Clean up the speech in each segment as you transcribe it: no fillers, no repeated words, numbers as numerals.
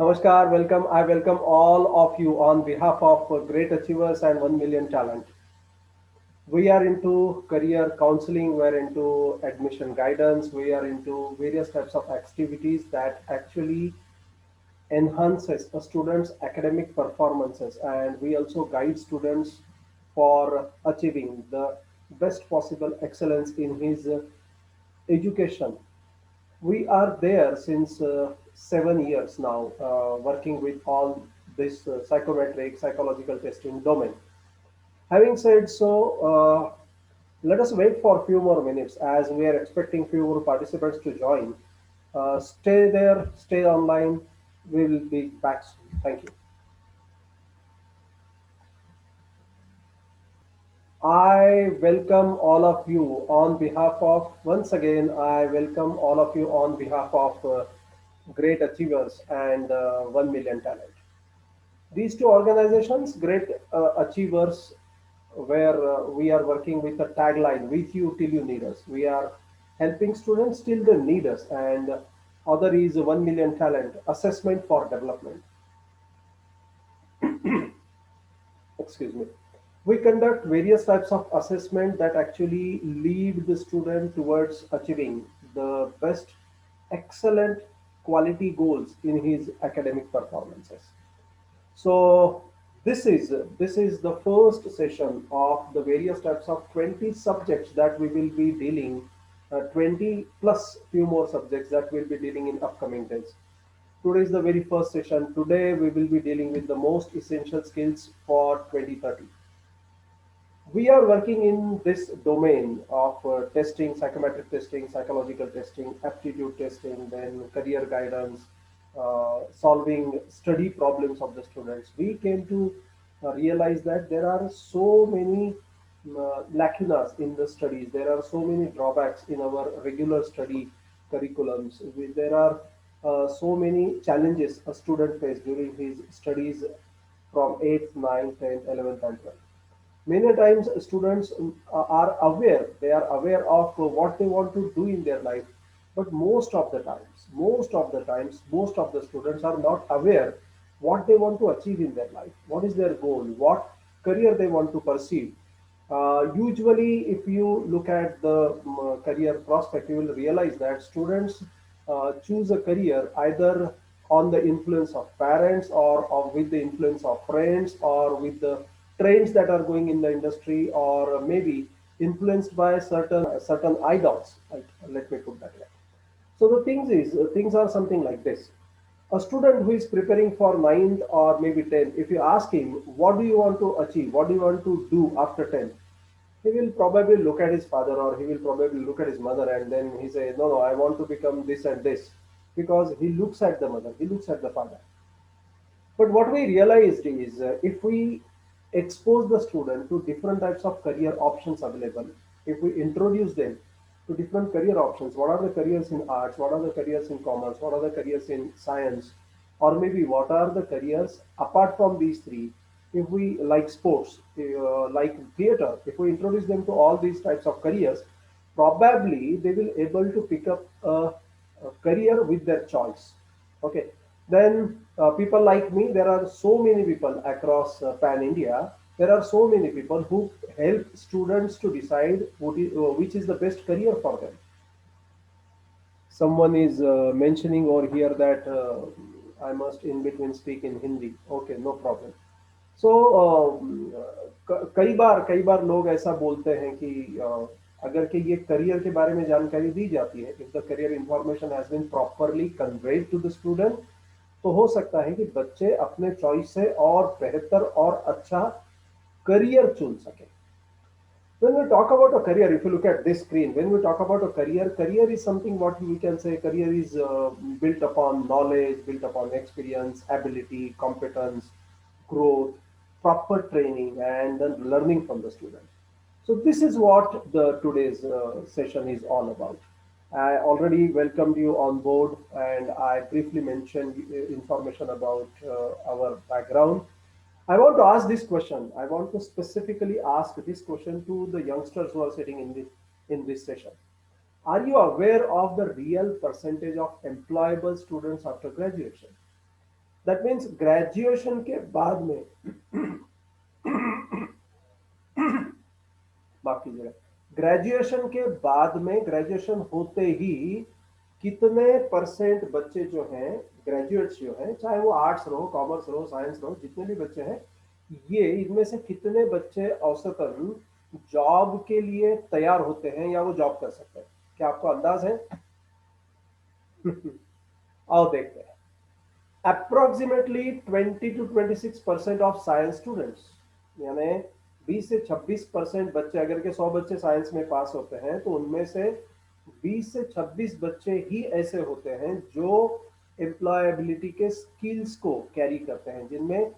Namaskar, welcome. I welcome all of you on behalf of Great Achievers and 1 Million Talent. We are into career counseling, we're into admission guidance, we are into various types of activities that actually enhances a student's academic performances, and we also guide students for achieving the best possible excellence in his education. We are there since 7 years now, working with all this psychometric psychological testing domain. Having said so, let us wait for a few more minutes as we are expecting few more participants to join. Stay there, stay online. We will be back soon. Thank you. I welcome all of you on behalf of, once again, I welcome all of you on behalf of Great Achievers and 1 Million Talent. These two organizations, Great Achievers, where we are working with a tagline, with you till you need us. We are helping students till they need us. And other is 1 Million Talent, Assessment for Development. Excuse me. We conduct various types of assessment that actually lead the student towards achieving the best, excellent quality goals in his academic performances. So this is the first session of the various types of 20 subjects that we will be dealing, 20 plus few more subjects that we'll be dealing in upcoming days. Today is the very first session. Today we will be dealing with the most essential skills for 2030. We are working in this domain of testing, psychometric testing, psychological testing, aptitude testing, then career guidance, solving study problems of the students. We came to realize that there are so many lacunas in the studies. There are so many drawbacks in our regular study curriculums. There are so many challenges a student faces during his studies from 8th, 9th, 10th, 11th, and 12th. Many times students are aware, they are aware of what they want to do in their life, but most of the students are not aware what they want to achieve in their life, what is their goal, what career they want to pursue. Usually if you look at the career prospect, you will realize that students choose a career either on the influence of parents, or with the influence of friends, or with the trends that are going in the industry, or maybe influenced by certain idols. Right? Let me put that way. So the things are something like this. A student who is preparing for ninth or maybe 10th, if you ask him, what do you want to achieve? What do you want to do after 10th? He will probably look at his father, or he will probably look at his mother, and then he say, no, no, I want to become this and this, because he looks at the mother, he looks at the father. But what we realized is, if we expose the student to different types of career options available, if we introduce them to different career options, what are the careers in arts, what are the careers in commerce, what are the careers in science, or maybe what are the careers apart from these three, if we like sports, like theater, if we introduce them to all these types of careers, probably they will able to pick up a career with their choice. Okay, then people like me, there are so many people across pan India. There are so many people who help students to decide which is the best career for them. Someone is mentioning over here that I must in between speak in Hindi. Okay, no problem. So कई बार लोग ऐसा बोलते हैं कि अगर कि ये career के बारे में जानकारी दी जाती है, if the career information has been properly conveyed to the student, तो हो सकता है कि बच्चे अपने चॉइस से और बेहतर और अच्छा करियर चुन सके. When we talk about a career, if you look at this screen, when we talk about a career, career is something what we can say, career is built upon knowledge, built upon experience, ability, competence, growth, proper training, and then learning from the student. So this is what the today's session is all about. I already welcomed you on board, and I briefly mentioned information about our background. I want to ask this question. I want to specifically ask this question to the youngsters who are sitting in this session. Are you aware of the real percentage of employable students after graduation? That means graduation के बाद में, माफ कीजिएगा, graduation के बाद में, graduation होते ही कितने परसेंट बच्चे जो हैं, ग्रेजुएट्स जो हैं, चाहे वो आर्ट्स रहो, कॉमर्स रहो, साइंस रहो, जितने भी बच्चे हैं, ये इनमें से कितने बच्चे औसतन जॉब के लिए तैयार होते हैं या वो जॉब कर सकते हैं? क्या आपको अंदाज है? आओ देखते हैं। Approximately 20 to 26% of science students, यानी 20 से 26% बच्चे, अगर के 100 बच्चे साइंस में पास होते हैं तो उनमें से 20 से 26 बच्चे ही ऐसे होते हैं जो एम्प्लॉयबिलिटी के स्किल्स को कैरी करते हैं, जिनमें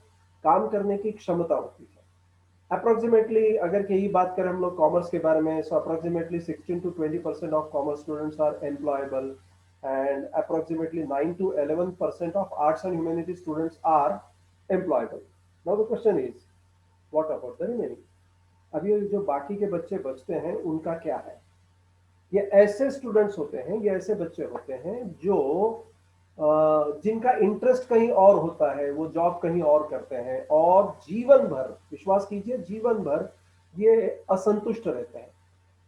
काम करने की क्षमता होती है। अप्रोक्सीमेटली अगर यही बात करें हम लोग कॉमर्स के बारे में, so approximately 16 to 20% of commerce students are employable, and approximately 9 to 11% of arts and humanities students are employable. Now the question is, what about the remaining? अब ये जो बाकी के बच्चे बचते हैं उनका क्या है? ये ऐसे स्टूडेंट्स होते हैं, ये ऐसे बच्चे होते हैं जो जिनका इंटरेस्ट कहीं और होता है, वो जॉब कहीं और करते हैं और जीवन भर, विश्वास कीजिए, जीवन भर ये असंतुष्ट रहते हैं।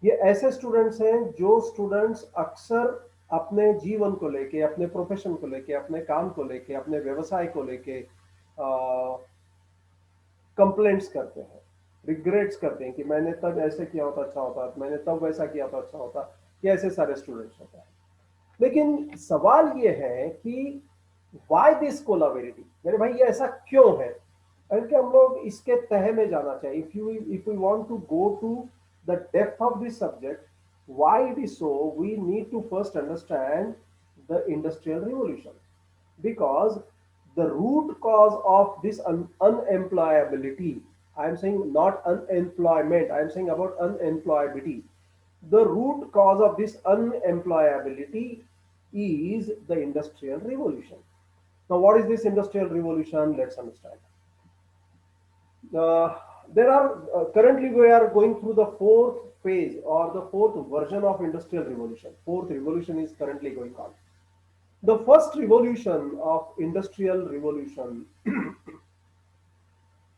ये ऐसे स्टूडेंट्स हैं जो स्टूडेंट्स अक्सर अपने जीवन को लेके, अपने प्रोफेशन को लेके, अपने काम को लेके, अपने व्यवसाय को लेके कंप्लेंट्स करते हैं, रिग्रेट्स करते हैं कि मैंने तब ऐसे किया होता अच्छा होता, मैंने तब वैसा किया तो अच्छा होता। ये ऐसे सारे स्टूडेंट्स होते हैं। लेकिन सवाल ये है कि वाई दिस कोलाबिलिटी, मेरे भाई ये ऐसा क्यों है? बल्कि हम लोग इसके तह में जाना चाहिए। If you want to go to the depth of this subject, why it is so, we need to first understand the industrial revolution, because the root cause of this unemployability, I am saying not unemployment, I am saying about unemployability, the root cause of this unemployability is the industrial revolution. Now what is this industrial revolution? Let's understand. uh, there are currently we are going through the fourth phase or the fourth version of industrial revolution. Fourth revolution is currently going on. The first revolution of industrial revolution,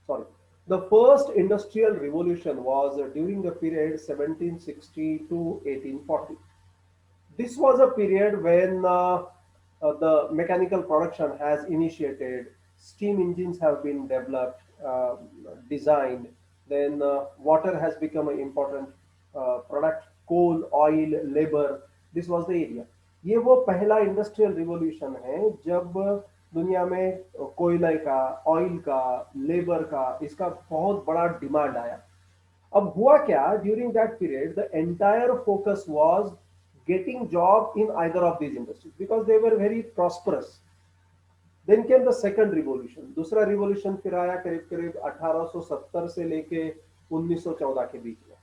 sorry, the first industrial revolution was during the period 1760 to 1840. This was a period when the mechanical production has initiated, steam engines have been developed, designed, then water has become an important product, coal, oil, labor. This was the area. ये वो पहला industrial revolution है जब दुनिया में कोयले का, oil का, लेबर का, इसका बहुत बड़ा डिमांड आया। अब हुआ क्या, during that period the entire focus was getting job in either of these industries because they were very prosperous. Then came the second revolution. दूसरा रिवॉल्यूशन फिर आया करीब करीब 1870 से लेके 1914 के बीच में।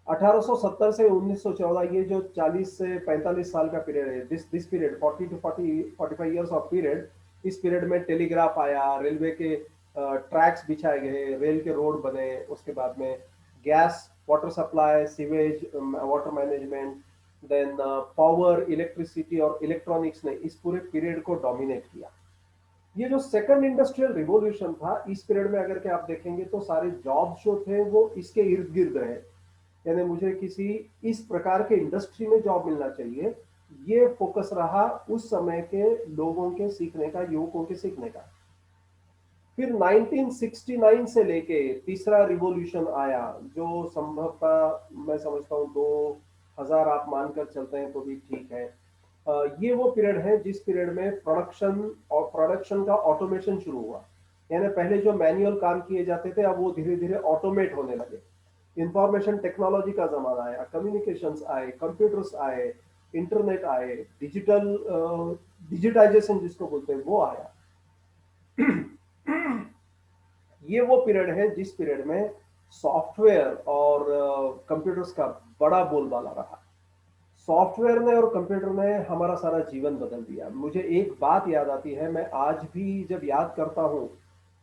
1870 से 1914, ये जो 40 से 45 साल का पीरियड है, this period 40 to 45 years of period, इस पीरियड में टेलीग्राफ आया, रेलवे के ट्रैक्स बिछाए गए, रेल के रोड बने, उसके बाद में gas, water supply, sewage, water management, then power, electricity और इलेक्ट्रॉनिक्स ने इस पूरे पीरियड को डोमिनेट किया। ये जो सेकंड इंडस्ट्रियल रिवॉल्यूशन था, इस पीरियड में अगर के आप देखेंगे तो सारे जॉब्स जो थे वो इसके इर्द गिर्द रहे, यानी मुझे किसी इस प्रकार के इंडस्ट्री में जॉब मिलना चाहिए, ये फोकस रहा उस समय के लोगों के सीखने का, युवकों के सीखने का। फिर 1969 से लेके तीसरा रिवॉल्यूशन आया, जो संभवतः मैं समझता हूँ 2000 आप मानकर चलते हैं तो भी ठीक है। ये वो पीरियड है जिस पीरियड में प्रोडक्शन का ऑटोमेशन शुरू हुआ, यानी पहले जो मैनुअल काम किए जाते थे अब वो धीरे धीरे ऑटोमेट होने लगे। इंफॉर्मेशन टेक्नोलॉजी का जमाना आया, कम्युनिकेशंस आए, कंप्यूटर्स आए, इंटरनेट आए, डिजिटाइजेशन जिसको बोलते हैं वो आया। ये वो पीरियड है जिस पीरियड में सॉफ्टवेयर और कंप्यूटर्स का बड़ा बोलबाला रहा। सॉफ्टवेयर ने और कंप्यूटर ने हमारा सारा जीवन बदल दिया। मुझे एक बात याद आती है, मैं आज भी जब याद करता हूँ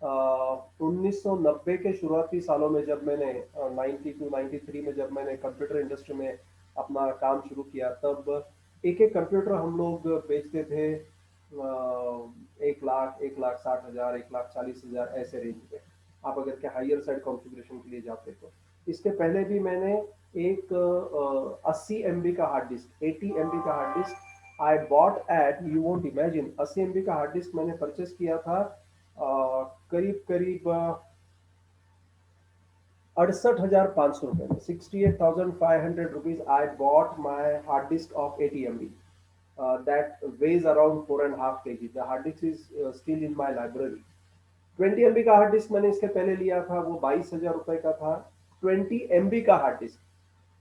1990 के शुरुआती सालों में, जब मैंने 92 93 में जब मैंने कंप्यूटर इंडस्ट्री में अपना काम शुरू किया, तब एक एक कंप्यूटर हम लोग बेचते थे 1 लाख, 1,60,000, 1,40,000 ऐसे रेंज में, आप अगर के हाइयर साइड कॉन्फ़िगरेशन के लिए जाते तो। इसके पहले भी मैंने एक 80 MB का हार्ड डिस्क, 80 MB का hard disk I bought at, you won't imagine, 80 MB का हार्ड डिस्क मैंने परचेस किया था करीब करीब 68,500 रुपये में, 68,500 rupees I bought my hard disk of 80 MB that weighs around 4.5 kg. The hard disk is still in my library. 20 MB का hard disk मैंने इसके पहले लिया था, वो 22,000 रुपए का था। 20 MB का हार्ड डिस्क,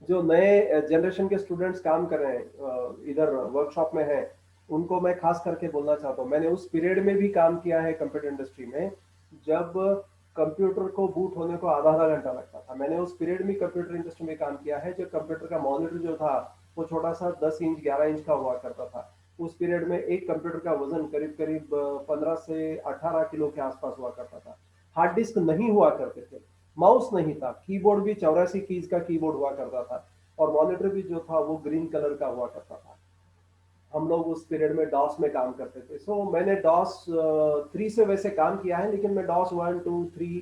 जो नए जनरेशन के स्टूडेंट्स काम कर रहे हैं इधर वर्कशॉप में हैं, उनको मैं खास करके बोलना चाहता हूँ, मैंने उस पीरियड में भी काम किया है कंप्यूटर इंडस्ट्री में जब कंप्यूटर को बूट होने को आधा आधा घंटा लगता था। मैंने उस पीरियड में कंप्यूटर इंडस्ट्री में काम किया है जब कंप्यूटर का मॉनिटर जो था वो छोटा सा 10 इंच 11 इंच का हुआ करता था। उस पीरियड में एक कंप्यूटर का वजन करीब करीब 15 से 18 किलो के आसपास हुआ करता था। हार्ड डिस्क नहीं हुआ करते थे, माउस नहीं था, कीबोर्ड भी 84 कीज का कीबोर्ड हुआ करता था, और मॉनिटर भी जो था वो ग्रीन कलर का हुआ करता था। हम लोग उस पीरियड में डॉस में काम करते थे। सो मैंने डॉस 3 से वैसे काम किया है, लेकिन मैं डॉस 1, 2, 3,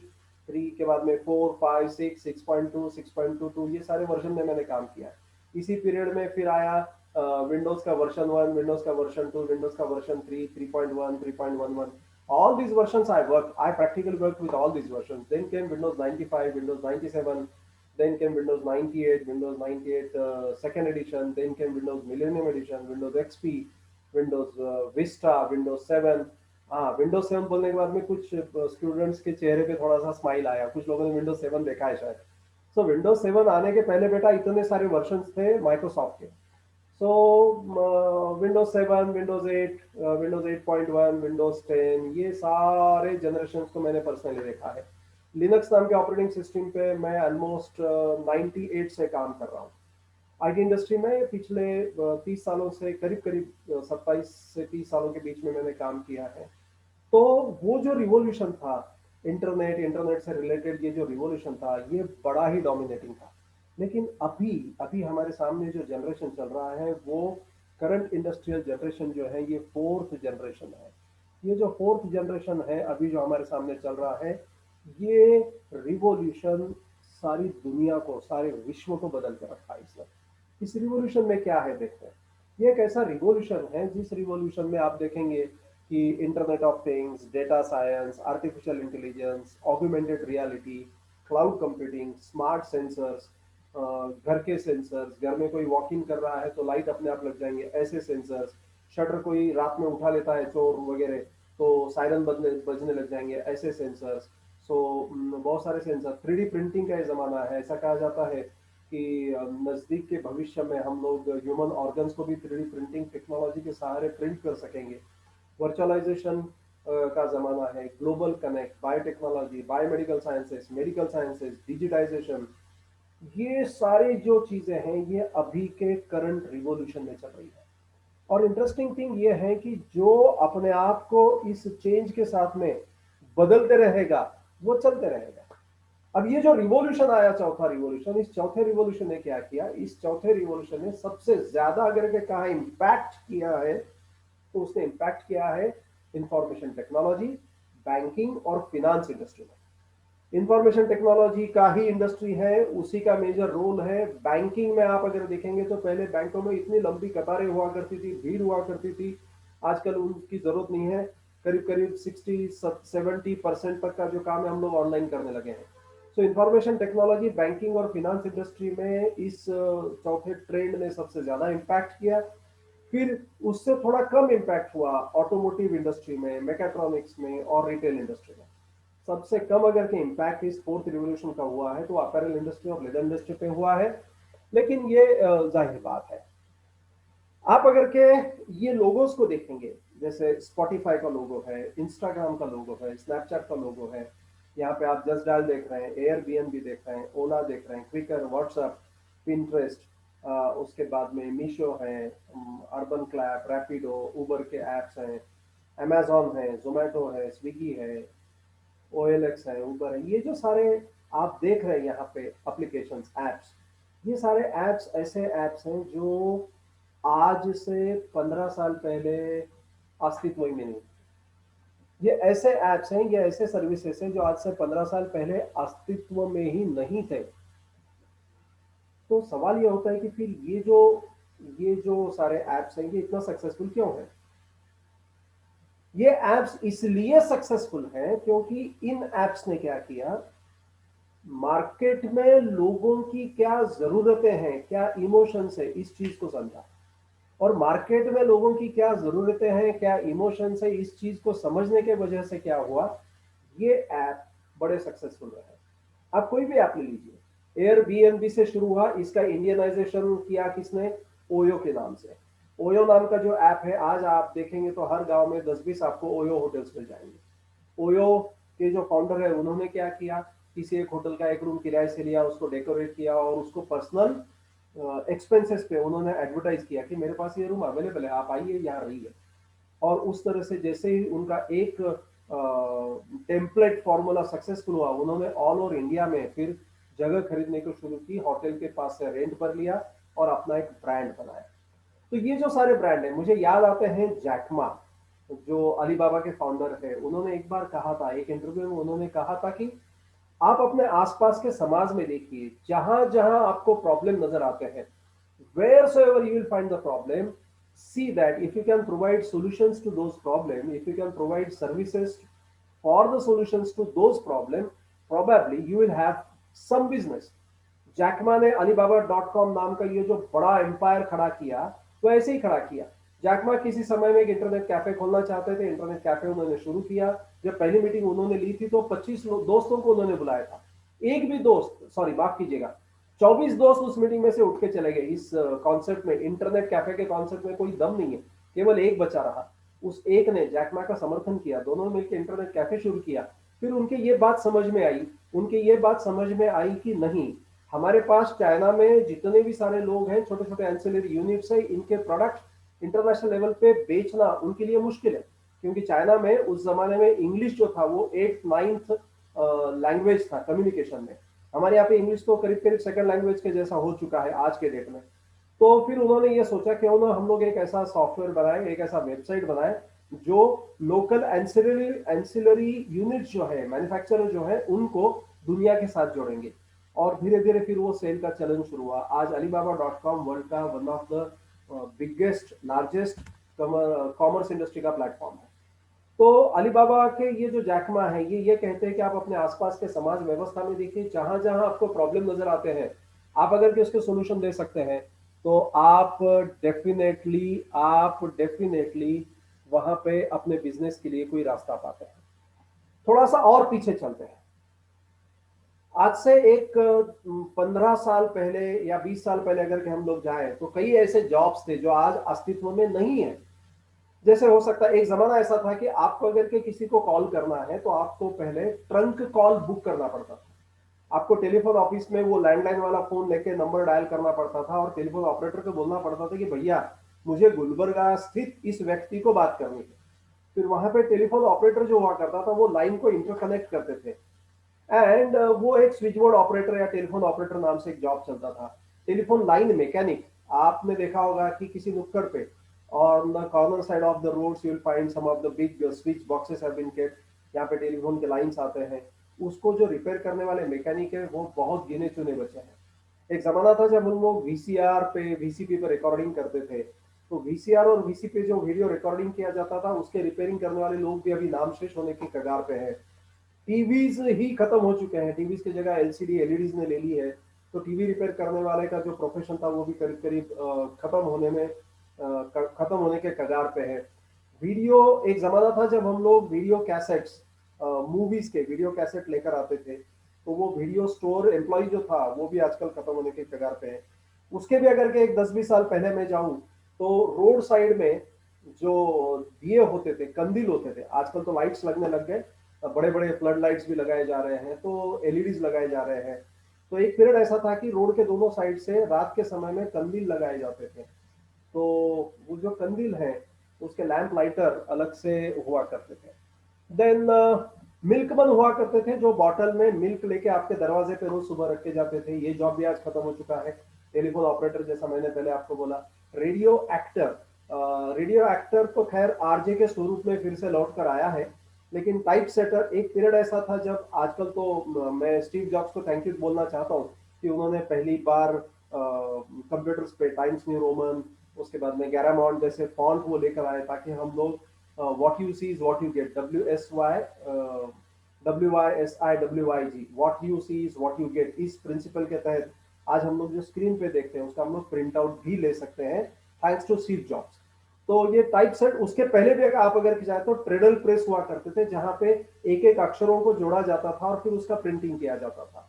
3 के बाद में 4, 5, 6, 6.2, 6.22 ये सारे वर्जन में मैंने काम किया है। इसी पीरियड में फिर आया विंडोज का वर्जन 1, विंडोज का वर्जन 2, विंडोज का version 3, 3.1, 3.11, all these versions I practically worked with all these versions. Then came Windows 95, Windows 97, then came Windows 98, Windows 98 second edition, then came Windows Millennium Edition, Windows XP, Windows Vista, Windows 7। हाँ, Windows 7 बोलने के बाद में कुछ students के चेहरे पे थोड़ा सा स्माइल आया, कुछ लोगों ने Windows 7 देखा है शायद। सो Windows 7 आने के पहले बेटा इतने सारे वर्जन्स थे माइक्रोसॉफ्ट के। सो विंडोज 7, विंडोज 8, विंडोज 8.1, विंडोज 10, ये सारे जनरेशन को मैंने पर्सनली देखा है। लिनक्स नाम के ऑपरेटिंग सिस्टम पे मैं ऑलमोस्ट 98 से काम कर रहा हूँ। आईटी इंडस्ट्री में पिछले 30 सालों से, करीब करीब 27 से 30 सालों के बीच में मैंने काम किया है। तो वो जो रिवॉल्यूशन था, इंटरनेट, इंटरनेट से रिलेटेड ये जो रिवॉल्यूशन था, ये बड़ा ही डोमिनेटिंग था। लेकिन अभी अभी हमारे सामने जो जनरेशन चल रहा है वो करंट इंडस्ट्रियल जनरेशन जो है, ये फोर्थ जनरेशन है। ये जो फोर्थ जनरेशन है अभी जो हमारे सामने चल रहा है, ये रिवॉल्यूशन सारी दुनिया को, सारे विश्व को बदल के रखा है इसने। इस रिवॉल्यूशन में क्या है देखते हैं। ये एक ऐसा रिवॉल्यूशन है जिस रिवॉल्यूशन में आप देखेंगे कि internet of things, data science, artificial intelligence, augmented reality, cloud computing, smart sensors, घर के सेंसर्स, घर में कोई वॉक इन कर रहा है तो लाइट अपने आप लग जाएंगे ऐसे सेंसर्स, शटर कोई रात में उठा लेता है चोर वगैरह तो सायरन बजने बजने लग जाएंगे ऐसे सेंसर्स। सो बहुत सारे सेंसर, 3D प्रिंटिंग का ये ज़माना है। ऐसा कहा जाता है कि नज़दीक के भविष्य में हम लोग ह्यूमन ऑर्गन्स को भी 3D प्रिंटिंग टेक्नोलॉजी के सहारे प्रिंट कर सकेंगे। वर्चुअलाइजेशन का ज़माना है, global connect, biotechnology, biomedical sciences, medical sciences, digitisation, ये सारी जो चीज़ें हैं ये अभी के करंट रिवॉल्यूशन में चल रही है। और इंटरेस्टिंग थिंग ये है कि जो अपने आप को इस चेंज के साथ में बदलते रहेगा वो चलते रहेगा। अब ये जो रिवॉल्यूशन आया, चौथा रिवॉल्यूशन, इस चौथे रिवॉल्यूशन ने क्या किया, इस चौथे रिवॉल्यूशन ने सबसे ज्यादा अगर के कहा इम्पैक्ट किया है तो उसने इम्पैक्ट किया है इंफॉर्मेशन टेक्नोलॉजी, बैंकिंग और फिनेंस इंडस्ट्री में। इंफॉर्मेशन टेक्नोलॉजी का ही इंडस्ट्री है, उसी का मेजर रोल है। बैंकिंग में आप अगर देखेंगे तो पहले बैंकों में इतनी लंबी कतारें हुआ करती थी, भीड़ हुआ करती थी, आजकल उनकी जरूरत नहीं है। करीब करीब 60-70% तक का जो काम है हम लोग ऑनलाइन करने लगे हैं। सो इंफॉर्मेशन टेक्नोलॉजी, बैंकिंग और फिनेंस इंडस्ट्री में इस चौथे ट्रेंड ने सबसे ज्यादा इम्पैक्ट किया। फिर उससे थोड़ा कम इम्पैक्ट हुआ ऑटोमोटिव इंडस्ट्री में, मैकेट्रॉनिक्स में और रिटेल इंडस्ट्री में। सबसे कम अगर के इम्पैक्ट इस फोर्थ रिवोल्यूशन का हुआ है तो अपैरल इंडस्ट्री और लेदर इंडस्ट्री पे हुआ है। लेकिन ये जाहिर बात है, आप अगर के ये लोगोस को देखेंगे, जैसे स्पॉटिफाई का लोगो है, इंस्टाग्राम का लोगो है, स्नैपचैट का लोगो है, यहाँ पे आप जस्ट डायल देख रहे हैं, एयरबीएनबी देख रहे हैं, ओला देख रहे हैं, क्विकर, व्हाट्सएप, पिंटरेस्ट, उसके बाद में मीशो है, अर्बन क्लैप, रैपिडो, उबर के ऐप्स हैं, अमेजोन है, जोमेटो है, स्विगी है, OLX है, उबर है, ये जो सारे आप देख रहे हैं यहाँ पे एप्लीकेशंस, एप्स, ये सारे एप्स ऐसे एप्स हैं जो आज से 15 साल पहले अस्तित्व ही में नहीं। ये ऐसे ऐप्स हैं, ये ऐसे सर्विसेज हैं जो आज से 15 साल पहले अस्तित्व में ही नहीं थे। तो सवाल ये होता है कि फिर ये जो सारे ऐप्स हैं ये इतना सक्सेसफुल क्यों है? ये ऐप्स इसलिए सक्सेसफुल हैं क्योंकि इन ऐप्स ने क्या किया, मार्केट में लोगों की क्या जरूरतें हैं, क्या इमोशंस है, इस चीज को समझा। और मार्केट में लोगों की क्या जरूरतें हैं, क्या इमोशंस है, इस चीज को समझने के वजह से क्या हुआ, ये ऐप बड़े सक्सेसफुल रहे। आप कोई भी ऐप ले लीजिए, एयरबीएनबी से शुरू हुआ, इसका इंडियनाइजेशन किया किसने? ओयो के नाम से। ओयो नाम का जो ऐप है, आज आप देखेंगे तो हर गांव में 10-20 आपको ओयो होटल्स मिल जाएंगे। ओयो के जो फाउंडर है उन्होंने क्या किया, किसी एक होटल का एक रूम किराए से लिया, उसको डेकोरेट किया और उसको पर्सनल एक्सपेंसेस पे उन्होंने एडवर्टाइज किया कि मेरे पास ये रूम अवेलेबल है, आप आइए यहाँ रहिए। और उस तरह से जैसे ही उनका एक टेम्पलेट फॉर्मूला सक्सेसफुल हुआ, उन्होंने ऑल ओवर इंडिया में फिर जगह खरीदने को शुरू की, होटल के पास से रेंट पर लिया और अपना एक ब्रांड बनाया। तो ये जो सारे ब्रांड है, मुझे याद आते हैं जैकमा, जो अलीबाबा के फाउंडर है, उन्होंने एक बार कहा था, एक इंटरव्यू में उन्होंने कहा था कि आप अपने आसपास के समाज में देखिए, जहां जहां आपको प्रॉब्लम नजर आते हैं, wheresoever you will find the problem, see that if you can provide solutions to those problems, if you can provide services for the solutions to those problems, probably you will have some business। Jack Ma ने Alibaba dot com नाम का ये जो बड़ा empire खड़ा किया, वो ऐसे ही खड़ा किया। जैकमा किसी समय में एक इंटरनेट कैफे खोलना चाहते थे, इंटरनेट कैफे उन्होंने शुरू किया। जब पहली मीटिंग उन्होंने ली थी तो 25 दोस्तों को उन्होंने बुलाया था। एक भी दोस्त, सॉरी माफ कीजिएगा, 24 दोस्त उस मीटिंग में से उठ के चले गए। इस कॉन्सेप्ट में, इंटरनेट कैफे के कॉन्सेप्ट में कोई दम नहीं है, केवल एक बचा रहा। उस एक ने जैकमा का समर्थन किया, दोनों ने मिलकर इंटरनेट कैफे शुरू किया। फिर उनके ये बात समझ में आई, उनके ये बात समझ में आई कि नहीं, हमारे पास चाइना में जितने भी सारे लोग हैं, छोटे छोटे एंसिलरी यूनिट्स है, इनके प्रोडक्ट इंटरनेशनल लेवल पे बेचना उनके लिए मुश्किल है। क्योंकि चाइना में उस जमाने में इंग्लिश जो था वो 8th 9th लैंग्वेज था कम्युनिकेशन में। हमारे यहाँ पे इंग्लिश तो करीब करीब सेकंड लैंग्वेज के जैसा हो चुका है आज के डेट में। तो फिर उन्होंने ये सोचा क्यों ना हम लोग एक ऐसा सॉफ्टवेयर बनाए, एक ऐसा वेबसाइट बनाए जो लोकल एंसिलरी यूनिट जो है, मैन्युफैक्चरर जो है, उनको दुनिया के साथ जोड़ेंगे। और धीरे धीरे फिर वो सेल का चलन शुरू हुआ। आज अलीबाबा डॉट कॉम वर्ल्ड का one of the biggest largest commerce industry का प्लेटफॉर्म है। तो अलीबाबा के ये जो जैकमा है, ये कहते हैं कि आप अपने आसपास के समाज व्यवस्था में देखिए, जहां जहां आपको प्रॉब्लम नजर आते हैं, आप अगर के उसके सोल्यूशन दे सकते हैं, तो आप डेफिनेटली वहां पे अपने बिजनेस के लिए कोई रास्ता पाते हैं। थोड़ा सा और पीछे चलते हैं। आज से एक 15 साल पहले या 20 साल पहले अगर के हम लोग जाएं, तो कई ऐसे जॉब्स थे जो आज अस्तित्व में नहीं है। जैसे हो सकता है, एक जमाना ऐसा था कि आपको अगर के किसी को कॉल करना है तो आपको पहले ट्रंक कॉल बुक करना पड़ता था। आपको टेलीफोन ऑफिस में वो लैंडलाइन वाला फोन लेके नंबर डायल करना पड़ता था और टेलीफोन ऑपरेटर को बोलना पड़ता था कि भैया, मुझे गुलबर्गा स्थित इस व्यक्ति को बात करनी है। फिर वहां पे टेलीफोन ऑपरेटर जो हुआ करता था वो लाइन को इंटरकनेक्ट करते थे। एंड वो एक स्विच बोर्ड ऑपरेटर या टेलीफोन ऑपरेटर नाम से एक जॉब चलता था। टेलीफोन लाइन मैकेनिक, आपने देखा होगा कि किसी नुक्कड़ पे, on the corner side of the roads you will find some of the big switch boxes have been kept, यहाँ पे टेलीफोन के लाइंस आते हैं। उसको जो रिपेयर करने वाले मैकेनिक है वो बहुत गिने चुने बचे हैं। एक जमाना था जब हम लोग वीसीआर पे, वीसीपी पे रिकॉर्डिंग करते थे, तो वीसीआर और वीसीपी जो वीडियो रिकॉर्डिंग किया जाता था उसके रिपेयरिंग करने वाले लोग भी अभी नामशेष होने की कगार पे हैं। टीवीज ही खत्म हो चुके हैं, टीवीज की जगह एलसीडी एलईडीज ने ले ली है। तो टीवी रिपेयर करने वाले का जो प्रोफेशन था वो भी करीब करीब खत्म होने के कगार पे है। वीडियो, एक जमाना था जब हम लोग वीडियो कैसेट्स, मूवीज के वीडियो कैसेट लेकर आते थे, तो वो वीडियो स्टोर एम्प्लॉय जो था वो भी आजकल खत्म होने के कगार पे है। उसके भी अगर के एक 10-20 साल पहले मैं जाऊं, तो रोड साइड में जो दिए होते थे, कंदील होते थे, आजकल तो लाइट्स लगने लग गए, बड़े बड़े फ्लड लाइट्स भी लगाए जा रहे हैं, तो एलईडीज लगाए जा रहे हैं। तो एक पीरियड ऐसा था कि रोड के दोनों साइड से रात के समय में कंदील लगाए जाते थे। तो वो जो कंदील है उसके लैंप लाइटर अलग से हुआ करते थे। देन मिल्कमन हुआ करते थे, जो बॉटल में मिल्क लेके आपके दरवाजे पे रोज सुबह रख के जाते थे। ये जॉब भी आज खत्म हो चुका है। टेलीफोन ऑपरेटर, जैसा मैंने पहले आपको बोला। रेडियो एक्टर, रेडियो एक्टर तो खैर आरजे के स्वरूप में फिर से लौट कर आया है, लेकिन टाइप सेटर एक पीरियड ऐसा था जब, आजकल तो मैं स्टीव जॉब्स को थैंक यू बोलना चाहता हूँ कि उन्होंने पहली बार कंप्यूटर्स पे टाइम्स न्यू रोमन, उसके बाद में गैरामॉन्ट जैसे फॉन्ट वो लेकर आए, ताकि हम लोग what you see is what you get, WYSIWYG, what you see is what you get, इस प्रिंसिपल के तहत आज हम लोग जो स्क्रीन पे देखते हैं उसका हम लोग प्रिंट आउट भी ले सकते हैं, थैंक्स टू स्टीव जॉब्स। तो ये टाइप सेट, उसके पहले भी आप अगर जाए तो ट्रेडल प्रेस हुआ करते थे, जहां पे एक एक अक्षरों को जोड़ा जाता था और फिर उसका प्रिंटिंग किया जाता था।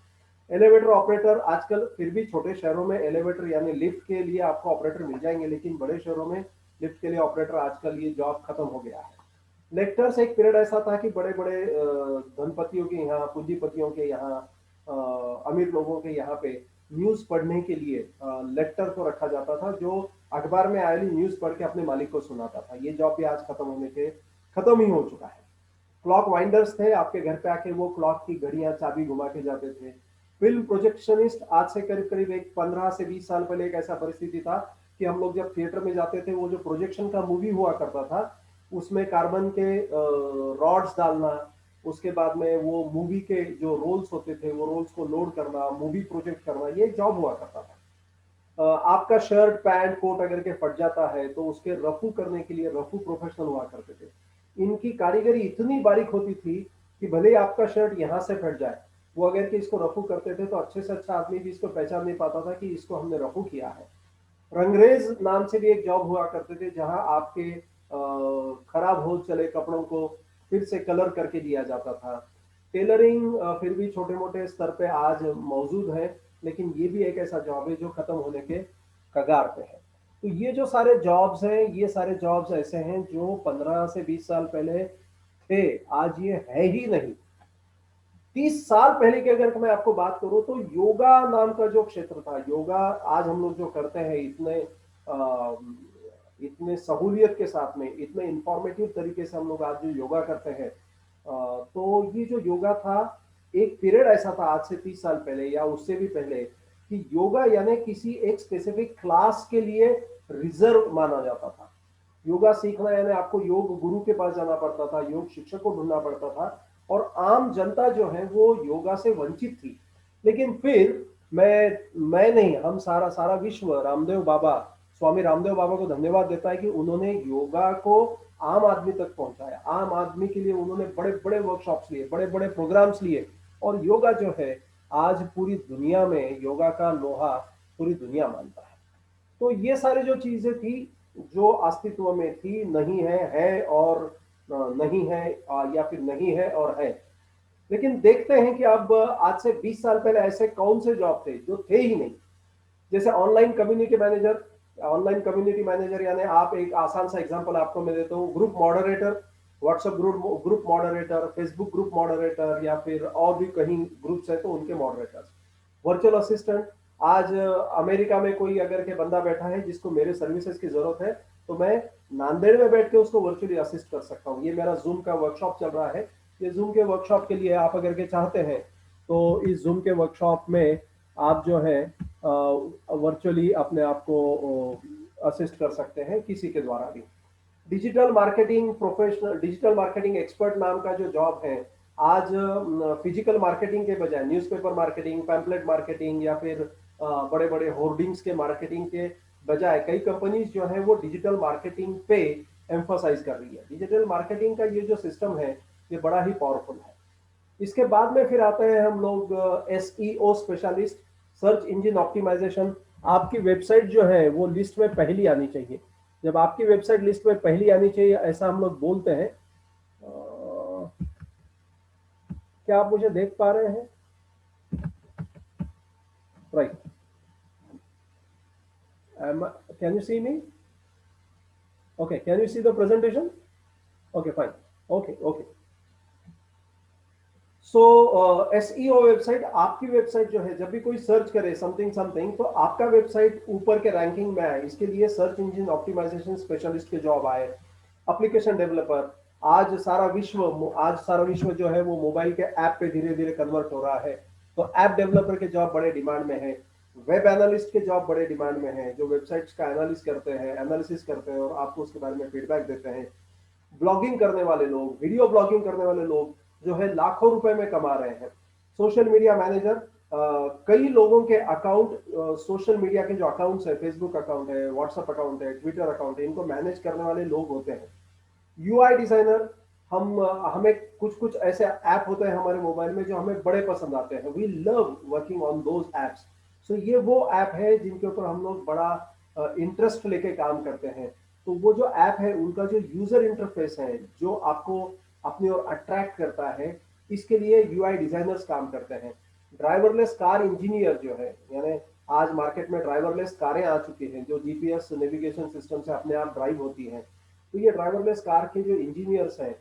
एलिवेटर ऑपरेटर, आजकल फिर भी छोटे शहरों में एलिवेटर यानी लिफ्ट के लिए आपको ऑपरेटर मिल जाएंगे, लेकिन बड़े शहरों में लिफ्ट के लिए ऑपरेटर, आजकल ये जॉब खत्म हो गया है। लेक्टर्स एक पीरियड ऐसा था कि बड़े बड़े धनपतियों के यहाँ, पूंजीपतियों के यहाँ, अमीर लोगों के यहाँ पे न्यूज पढ़ने के लिए लेक्टर को रखा जाता था, जो अखबार में आएली न्यूज पढ़ के अपने मालिक को सुनाता था। ये जॉब भी आज खत्म ही हो चुका है। क्लॉक वाइंडर्स थे, आपके घर पे आके वो क्लॉक की घड़ियां चाबी घुमा के जाते थे। फिल्म प्रोजेक्शनिस्ट, आज से करीब करीब एक 15 से 20 साल पहले एक ऐसा परिस्थिति था कि हम लोग जब थिएटर में जाते थे, वो जो प्रोजेक्शन का मूवी हुआ करता था, उसमें कार्बन के रॉड्स डालना, उसके बाद में वो मूवी के जो रोल्स होते थे वो रोल्स को लोड करना, मूवी प्रोजेक्ट करना, ये जॉब हुआ करता था। आपका शर्ट पैंट कोट अगर के फट जाता है तो उसके रफू करने के लिए रफू प्रोफेशनल हुआ करते थे। इनकी कारीगरी इतनी बारीक होती थी कि भले ही आपका शर्ट यहाँ से फट जाए, वो अगर के इसको रफू करते थे तो अच्छे से अच्छा आदमी भी इसको पहचान नहीं पाता था कि इसको हमने रफू किया है। रंगरेज नाम से भी एक जॉब हुआ करते थे, जहां आपके खराब हो चले कपड़ों को फिर से कलर करके दिया जाता था। टेलरिंग फिर भी छोटे मोटे स्तर पे आज मौजूद है, लेकिन ये भी एक ऐसा जॉब है जो खत्म होने के कगार पे है। तो ये जो सारे जॉब्स हैं, ये सारे जॉब्स ऐसे हैं जो 15 से 20 साल पहले थे, आज ये है ही नहीं। 30 साल पहले की अगर मैं आपको बात करूं तो योगा नाम का जो क्षेत्र था, योगा आज हम लोग जो करते हैं इतने सहूलियत के साथ में, इतने इंफॉर्मेटिव तरीके से हम लोग आज जो योगा करते हैं, तो ये जो योगा था, एक पीरियड ऐसा था आज से 30 साल पहले या उससे भी पहले कि योगा यानी किसी एक स्पेसिफिक क्लास के लिए रिजर्व माना जाता था। योगा सीखना यानी आपको योग गुरु के पास जाना पड़ता था, योग शिक्षक को ढूंढना पड़ता था, और आम जनता जो है वो योगा से वंचित थी। लेकिन फिर मैं नहीं, हम सारा सारा विश्व रामदेव बाबा, स्वामी रामदेव बाबा को धन्यवाद देता है कि उन्होंने योगा को आम आदमी तक पहुंचाया। आम आदमी के लिए उन्होंने बड़े बड़े वर्कशॉप्स लिए, बड़े बड़े प्रोग्राम्स लिए, और योगा जो है आज पूरी दुनिया में योगा का लोहा पूरी दुनिया मानता है। तो ये सारे जो चीजें थी जो अस्तित्व में थी, नहीं है और नहीं है, या फिर नहीं है और है। लेकिन देखते हैं कि अब आज से 20 साल पहले ऐसे कौन से जॉब थे जो थे ही नहीं। जैसे online community manager. Online community manager यानी आप, एक आसान सा एग्जांपल आपको मैं देता हूँ, group moderator, WhatsApp group moderator, Facebook group moderator, या फिर और भी कहीं ग्रुप्स है तो उनके मॉडरेटर्स। वर्चुअल असिस्टेंट, आज अमेरिका में कोई अगर के बंदा बैठा है जिसको मेरे सर्विसेज की जरूरत है, तो मैं नांदेड़ में बैठ के उसको वर्चुअली असिस्ट कर सकता हूँ। ये मेरा जूम का वर्कशॉप चल रहा है, ये जूम के वर्कशॉप के लिए आप अगर के चाहते हैं तो इस जूम के वर्कशॉप में आप जो है वर्चुअली अपने आप को असिस्ट कर सकते हैं किसी के द्वारा भी। Digital marketing professional, digital marketing expert नाम का जो जॉब है, आज फिजिकल मार्केटिंग के बजाय न्यूज़पेपर मार्केटिंग, पैम्पलेट मार्केटिंग, या फिर बड़े बड़े होर्डिंग्स के मार्केटिंग के बजाय कई कंपनीज जो है वो डिजिटल मार्केटिंग पे एम्फोसाइज कर रही है। डिजिटल मार्केटिंग का ये जो सिस्टम है ये बड़ा ही पावरफुल है। इसके बाद में फिर आते हैं हम लोग SEO specialist, search engine optimisation. आपकी वेबसाइट जो है वो लिस्ट में पहली आनी चाहिए। जब आपकी वेबसाइट लिस्ट में पहली आनी चाहिए ऐसा हम लोग बोलते हैं। क्या आप मुझे देख पा रहे हैं? Right, can you see me? Okay, can you see the presentation? Okay fine, okay okay. So SEO website, आपकी वेबसाइट जो है जब भी कोई सर्च करे समथिंग समथिंग, तो आपका वेबसाइट ऊपर के रैंकिंग में आए, इसके लिए सर्च इंजन ऑप्टिमाइजेशन स्पेशलिस्ट के जॉब आए। एप्लीकेशन डेवलपर, आज सारा विश्व जो है वो मोबाइल के ऐप पे धीरे धीरे कन्वर्ट हो रहा है, तो ऐप डेवलपर के जॉब बड़े डिमांड में है। वेब एनालिस्ट के जॉब बड़े डिमांड में हैं, जो वेबसाइट्स का एनालिसिस करते हैं और आपको उसके बारे में फीडबैक देते हैं। ब्लॉगिंग करने वाले लोग, वीडियो ब्लॉगिंग करने वाले लोग जो है लाखों रुपए में कमा रहे हैं। सोशल मीडिया मैनेजर, कई लोगों के अकाउंट, सोशल मीडिया के जो अकाउंट्स है, फेसबुक अकाउंट है, व्हाट्सएप अकाउंट है, ट्विटर अकाउंट है, इनको मैनेज करने वाले लोग होते हैं। यूआई डिजाइनर, हमें कुछ कुछ ऐसे ऐप होते हैं हमारे मोबाइल में जो हमें बड़े पसंद आते हैं, we love working on those apps. So ये वो ऐप है जिनके ऊपर हम लोग बड़ा इंटरेस्ट लेके काम करते हैं। तो वो जो ऐप है उनका जो यूजर इंटरफेस है, जो आपको अपनी ओर अट्रैक्ट करता है, इसके लिए यूआई डिजाइनर्स काम करते हैं। ड्राइवरलेस कार इंजीनियर जो है, यानी आज मार्केट में ड्राइवरलेस कारें आ चुकी हैं जो जीपीएस नेविगेशन सिस्टम से अपने आप ड्राइव होती हैं। तो ये ड्राइवरलेस कार के जो इंजीनियर्स हैं,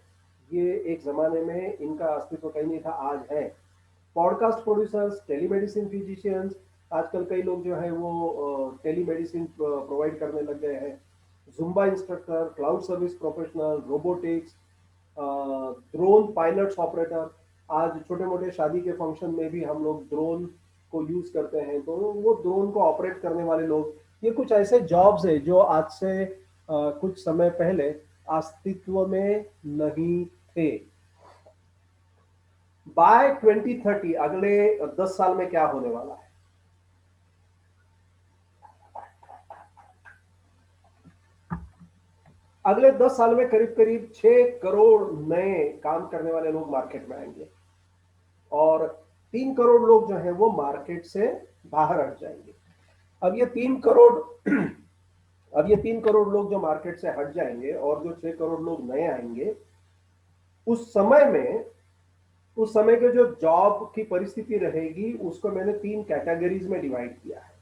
ये एक जमाने में इनका अस्तित्व कहीं नहीं था, आज है। पॉडकास्ट प्रोड्यूसर्स, टेलीमेडिसिन फिजिशियंस, आजकल कई लोग जो है वो टेलीमेडिसिन प्रोवाइड करने लग गए हैं। Zumba instructor, cloud service professional, robotics, drone pilots, operator. आज छोटे मोटे शादी के फंक्शन में भी हम लोग ड्रोन को यूज करते हैं, तो वो ड्रोन को ऑपरेट करने वाले लोग। ये कुछ ऐसे जॉब्स है जो आज से कुछ समय पहले अस्तित्व में नहीं थे। बाय 2030, अगले 10 साल में क्या होने वाला है? अगले 10 साल में करीब करीब 6 करोड़ नए काम करने वाले लोग मार्केट में आएंगे, और 3 करोड़ लोग जो है वो मार्केट से बाहर हट जाएंगे। अब ये 3 करोड़ अब ये 3 करोड़ लोग जो मार्केट से हट जाएंगे और जो 6 करोड़ लोग नए आएंगे, उस समय में, उस समय के जो जॉब की परिस्थिति रहेगी उसको मैंने 3 कैटेगरीज में डिवाइड किया है।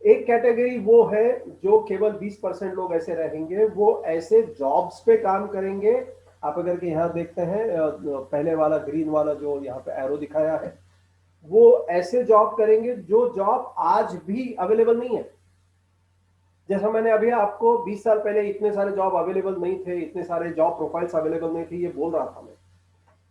एक कैटेगरी वो है जो केवल 20% लोग ऐसे रहेंगे, वो ऐसे जॉब्स पे काम करेंगे। आप अगर के यहाँ देखते हैं, पहले वाला ग्रीन वाला जो यहाँ पे एरो दिखाया है, वो ऐसे जॉब करेंगे जो जॉब आज भी अवेलेबल नहीं है। जैसा मैंने अभी आपको 20 साल पहले इतने सारे जॉब अवेलेबल नहीं थे, इतने सारे जॉब प्रोफाइल्स अवेलेबल नहीं थे, ये बोल रहा था मैं।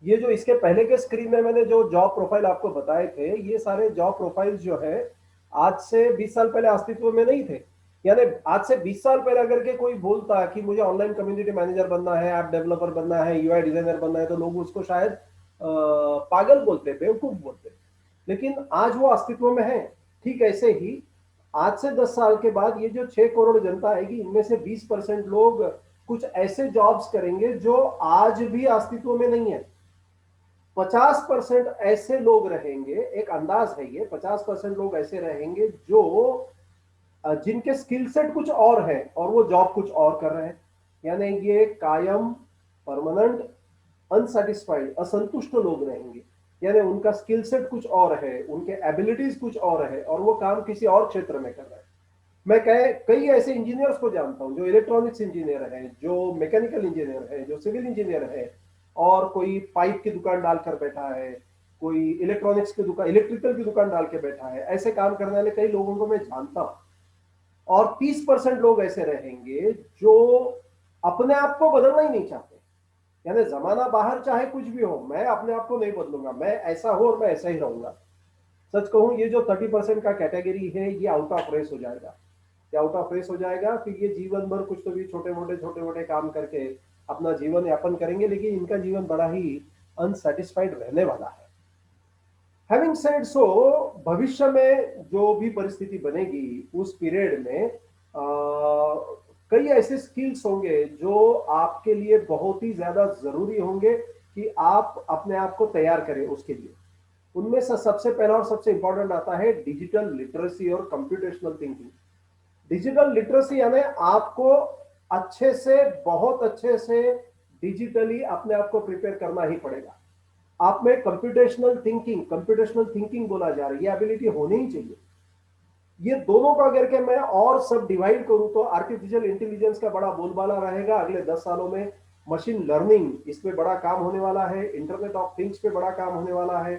ये जो इसके पहले के स्क्रीन में मैंने जो जॉब प्रोफाइल आपको बताए थे, ये सारे जॉब प्रोफाइल जो है आज से 20 साल पहले अस्तित्व में नहीं थे। यानी आज से 20 साल पहले अगर के कोई बोलता कि मुझे ऑनलाइन कम्युनिटी मैनेजर बनना है, ऐप डेवलपर बनना है, यूआई डिजाइनर बनना है, तो लोग उसको शायद पागल बोलते, बेवकूफ बोलते। लेकिन आज वो अस्तित्व में है। ठीक ऐसे ही आज से 10 साल के बाद ये जो 6 करोड़ जनता आएगी, इनमें से 20% लोग कुछ ऐसे जॉब्स करेंगे जो आज भी अस्तित्व में नहीं है। 50% ऐसे लोग रहेंगे, एक अंदाज है ये, 50% लोग ऐसे रहेंगे जो जिनके स्किल सेट कुछ और है और वो जॉब कुछ और कर रहे हैं। यानी ये कायम, परमानेंट, अनसेटिस्फाइड, असंतुष्ट लोग रहेंगे। यानी उनका स्किल सेट कुछ और है, उनके एबिलिटीज कुछ और है, और वो काम किसी और क्षेत्र में कर रहे हैं। मैं कई ऐसे इंजीनियर्स को जानता हूं जो इलेक्ट्रॉनिक्स इंजीनियर है, जो मैकेनिकल इंजीनियर है, जो सिविल इंजीनियर है, और कोई पाइप की दुकान डालकर बैठा है, कोई इलेक्ट्रॉनिक्स की दुकान, इलेक्ट्रिकल की दुकान डाल के बैठा है। ऐसे काम करने वाले कई लोगों को मैं जानता हूं। और 30% लोग ऐसे रहेंगे जो अपने आप को बदलना ही नहीं चाहते। यानी जमाना बाहर चाहे कुछ भी हो, मैं अपने आप को नहीं बदलूंगा, मैं ऐसा हूं और मैं ऐसा ही रहूंगा। सच कहूं, ये जो 30% का कैटेगरी है, ये आउट ऑफ रेस हो जाएगा। ये आउट ऑफ रेस हो जाएगा, फिर ये जीवन भर कुछ तो भी छोटे मोटे काम करके अपना जीवन यापन करेंगे, लेकिन इनका जीवन बड़ा ही अनसेटिस्फाइड रहने वाला है। हैविंग सेड सो, भविष्य में जो भी परिस्थिति बनेगी उस पीरियड में कई ऐसे स्किल्स होंगे जो आपके लिए बहुत ही ज्यादा जरूरी होंगे कि आप अपने आप को तैयार करें उसके लिए। उनमें से सबसे पहला और सबसे इंपॉर्टेंट आता है डिजिटल लिटरेसी और कंप्यूटेशनल थिंकिंग। डिजिटल लिटरेसी यानी आपको अच्छे से, बहुत अच्छे से डिजिटली अपने आप को प्रिपेयर करना ही पड़ेगा। आप में कंप्यूटेशनल थिंकिंग बोला जा रहा है, ये एबिलिटी होनी ही चाहिए। ये दोनों का अगर के मैं और सब डिवाइड करूं तो आर्टिफिशियल इंटेलिजेंस का बड़ा बोलबाला रहेगा अगले 10 सालों में। मशीन लर्निंग, इस पे बड़ा काम होने वाला है। इंटरनेट ऑफ थिंग्स पे बड़ा काम होने वाला है।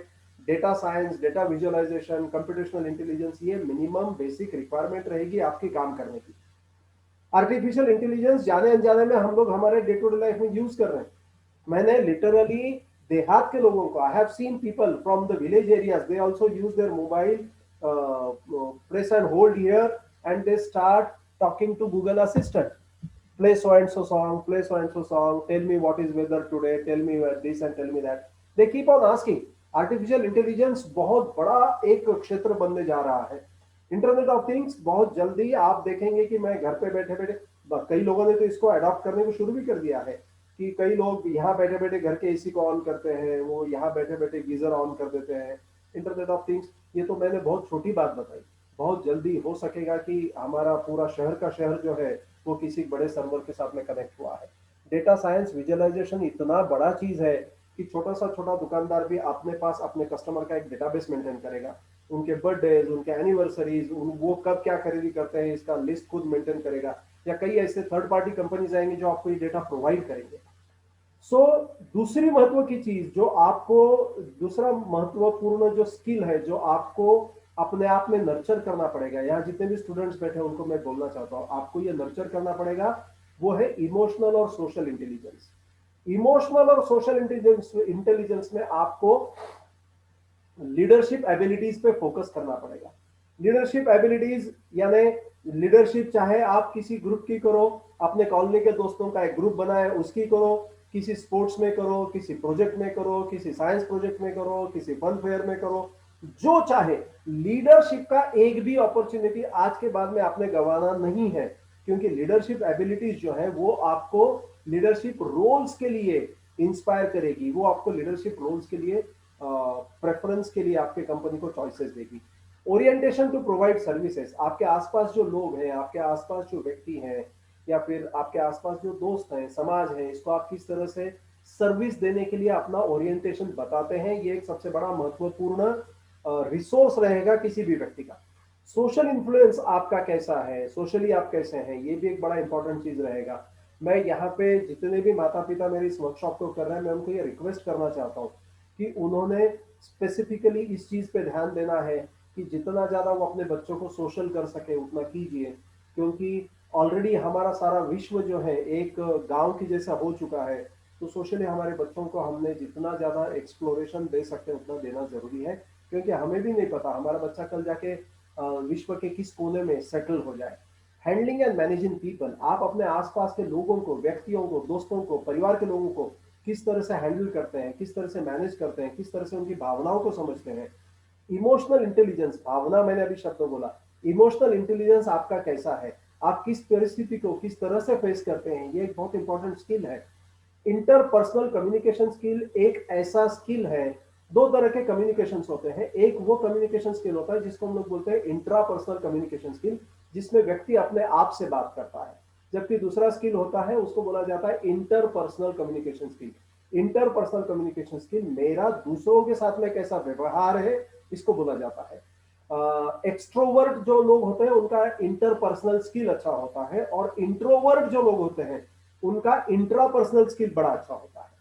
Data science, data visualisation, computational intelligence, ये मिनिमम बेसिक रिक्वायरमेंट रहेगी आपकी काम करने की। आर्टिफिशियल इंटेलिजेंस जाने अनजाने में हम लोग हमारे डे टू डे लाइफ में यूज कर रहे हैं। मैंने लिटरली देहात के लोगों को, I have seen people from the village areas, they also use their mobile press and hold here, and they start talking to Google Assistant. Play so and so song, play so and so song, tell me what is weather today, tell me this and tell me that. They keep on asking. Artificial intelligence बहुत बड़ा एक क्षेत्र बनने जा रहा है। Internet of things बहुत जल्दी आप देखेंगे कि मैं घर पे बैठे बैठे, कई लोगों ने तो इसको अडॉप्ट करने को शुरू भी कर दिया है कि कई लोग यहाँ बैठे बैठे घर के एसी को ऑन करते हैं, वो यहाँ बैठे बैठे गीजर ऑन कर देते हैं। इंटरनेट ऑफ थिंग्स, ये तो मैंने बहुत छोटी बात बताई। बहुत जल्दी हो सकेगा कि हमारा पूरा शहर का शहर जो है वो किसी बड़े सर्वर के साथ में कनेक्ट हुआ है। डेटा साइंस विजुअलाइजेशन इतना बड़ा चीज है कि छोटा सा छोटा दुकानदार भी अपने पास अपने कस्टमर का एक डेटाबेस मेंटेन करेगा। उनके बर्थडेज, उनके एनिवर्सरीज, वो कब क्या खरीदी करते हैं इसका लिस्ट खुद मेंटेन करेगा। या कई ऐसे थर्ड पार्टी कंपनीज आएंगे जो आपको ये डेटा प्रोवाइड करेंगे। सो दूसरी महत्व की चीज जो आपको, दूसरा महत्वपूर्ण जो स्किल है जो आपको अपने आप में नर्चर करना पड़ेगा, यहाँ जितने भी स्टूडेंट्स बैठे हैं उनको मैं बोलना चाहता हूँ, आपको ये नर्चर करना पड़ेगा, वो है इमोशनल और सोशल इंटेलिजेंस। इमोशनल और सोशल इंटेलिजेंस इंटेलिजेंस में आपको लीडरशिप एबिलिटीज पे फोकस करना पड़ेगा। लीडरशिप एबिलिटीज यानी लीडरशिप चाहे आप किसी ग्रुप की करो, अपने कॉलोनी के दोस्तों का एक ग्रुप बनाए उसकी करो, किसी स्पोर्ट्स में करो, किसी प्रोजेक्ट में करो, किसी साइंस प्रोजेक्ट में करो, किसी फन फेयर में करो, जो चाहे। लीडरशिप का एक भी अपॉर्चुनिटी आज के बाद में आपने गंवाना नहीं है, क्योंकि लीडरशिप एबिलिटीज जो है वो आपको लीडरशिप रोल्स के लिए इंस्पायर करेगी, वो आपको लीडरशिप रोल्स के लिए प्रेफरेंस के लिए आपके कंपनी को चॉइसेस देगी। ओरिएंटेशन टू प्रोवाइड सर्विसेज, आपके आसपास जो लोग हैं, आपके आसपास जो व्यक्ति हैं, या फिर आपके आसपास जो दोस्त हैं, समाज है, इसको आप किस तरह से सर्विस देने के लिए अपना ओरिएंटेशन बताते हैं, ये एक सबसे बड़ा महत्वपूर्ण रिसोर्स रहेगा किसी भी व्यक्ति का। सोशल इन्फ्लुएंस आपका कैसा है, सोशली आप कैसे हैं, ये भी एक बड़ा इंपॉर्टेंट चीज रहेगा। मैं यहाँ पे जितने भी माता पिता मेरे इस वर्कशॉप को कर रहे हैं, मैं उनको ये रिक्वेस्ट करना चाहता हूँ कि उन्होंने स्पेसिफिकली इस चीज पे ध्यान देना है कि जितना ज्यादा वो अपने बच्चों को सोशल कर सके उतना कीजिए, क्योंकि ऑलरेडी हमारा सारा विश्व जो है एक गांव की जैसा हो चुका है। तो सोशली हमारे बच्चों को हमने जितना ज्यादा एक्सप्लोरेशन दे सकते हैं उतना देना जरूरी है, क्योंकि हमें भी नहीं पता हमारा बच्चा कल जाके विश्व के किस कोने में सेटल हो जाए। हैंडलिंग एंड मैनेजिंग पीपल, आप अपने आसपास के लोगों को, व्यक्तियों को, दोस्तों को, परिवार के लोगों को किस तरह से हैंडल करते हैं, किस तरह से मैनेज करते हैं, किस तरह से उनकी भावनाओं को समझते हैं। इमोशनल इंटेलिजेंस, भावना मैंने अभी शब्द बोला, इमोशनल इंटेलिजेंस आपका कैसा है, आप किस परिस्थिति को किस तरह से फेस करते हैं, ये एक बहुत इंपॉर्टेंट स्किल है। इंटरपर्सनल कम्युनिकेशन स्किल एक ऐसा स्किल है, दो तरह के कम्युनिकेशन होते हैं। एक वो कम्युनिकेशन स्किल होता है जिसको हम लोग बोलते हैं इंट्रापर्सनल कम्युनिकेशन स्किल, जिसमें व्यक्ति अपने आप से बात करता है, जबकि दूसरा स्किल होता है उसको बोला जाता है interpersonal communication skill. Interpersonal communication skill मेरा दूसरों के साथ में कैसा व्यवहार है, इसको बोला जाता है। एक्सट्रोवर्ट जो लोग होते हैं उनका इंटरपर्सनल स्किल अच्छा होता है, और इंट्रोवर्ट जो लोग होते हैं उनका इंट्रापर्सनल स्किल बड़ा अच्छा होता है।